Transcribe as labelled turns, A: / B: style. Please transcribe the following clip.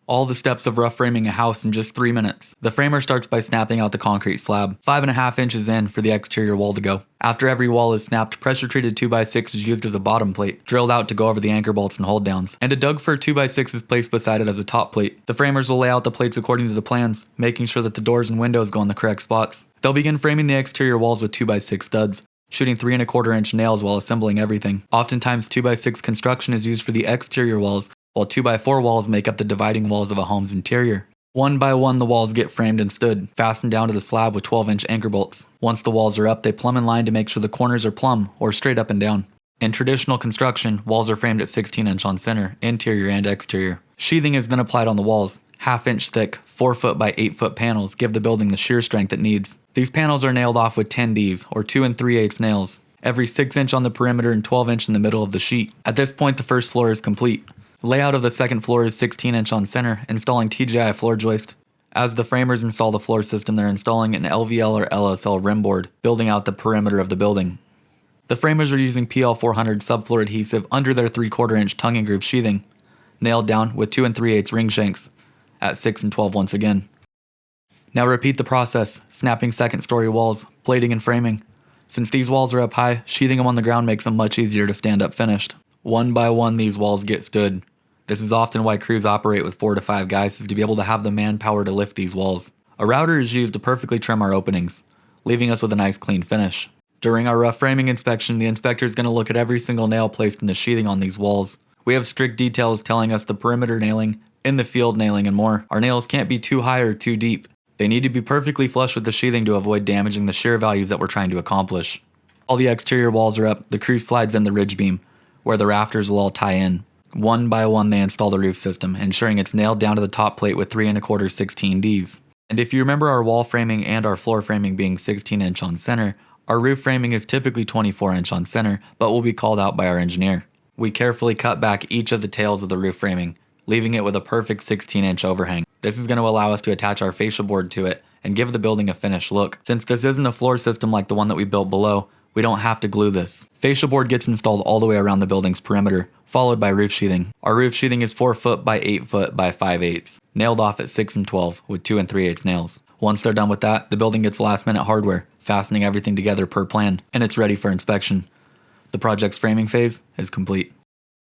A: All the steps of rough framing a house in just 3 minutes. The framer starts by snapping out the concrete slab, 5.5 inches in for the exterior wall to go. After every wall is snapped, pressure treated 2x6 is used as a bottom plate, drilled out to go over the anchor bolts and hold downs, and a dug for 2x6 is placed beside it as a top plate. The framers will lay out the plates according to the plans, making sure that the doors and windows go in the correct spots. They'll begin framing the exterior walls with 2x6 studs, shooting 3.25 inch nails while assembling everything. Oftentimes 2x6 construction is used for the exterior walls, while 2x4 walls make up the dividing walls of a home's interior. One by one, the walls get framed and stood, fastened down to the slab with 12-inch anchor bolts. Once the walls are up, they plumb in line to make sure the corners are plumb, or straight up and down. In traditional construction, walls are framed at 16-inch on center, interior and exterior. Sheathing is then applied on the walls. 1/2 inch thick, 4 foot by 8 foot panels give the building the shear strength it needs. These panels are nailed off with 10Ds, or 2 3/8 nails, every 6 inch on the perimeter and 12 inch in the middle of the sheet. At this point, the first floor is complete. Layout of the second floor is 16-inch on center, installing TGI floor joist. As the framers install the floor system, they're installing an LVL or LSL rim board, building out the perimeter of the building. The framers are using PL400 subfloor adhesive under their 3/4 inch tongue and groove sheathing, nailed down with 2 3/8 ring shanks, at 6 and 12 once again. Now repeat the process, snapping second story walls, plating and framing. Since these walls are up high, sheathing them on the ground makes them much easier to stand up finished. One by one, these walls get stood. This is often why crews operate with 4 to 5 guys, is to be able to have the manpower to lift these walls. A router is used to perfectly trim our openings, leaving us with a nice clean finish. During our rough framing inspection, the inspector is going to look at every single nail placed in the sheathing on these walls. We have strict details telling us the perimeter nailing, in the field nailing, and more. Our nails can't be too high or too deep. They need to be perfectly flush with the sheathing to avoid damaging the shear values that we're trying to accomplish. All the exterior walls are up, the crew slides in the ridge beam, where the rafters will all tie in. One by one, they install the roof system, ensuring it's nailed down to the top plate with 3.25 16Ds. And if you remember our wall framing and our floor framing being 16-inch on center, our roof framing is typically 24-inch on center, but will be called out by our engineer. We carefully cut back each of the tails of the roof framing, leaving it with a perfect 16-inch overhang. This is going to allow us to attach our fascia board to it and give the building a finished look. Since this isn't a floor system like the one that we built below, we don't have to glue this. Fascia board gets installed all the way around the building's perimeter, followed by roof sheathing. Our roof sheathing is 4 foot by 8 foot by 5/8, nailed off at 6 and 12 with 2 3/8 nails. Once they're done with that, the building gets last minute hardware, fastening everything together per plan, and it's ready for inspection. The project's framing phase is complete.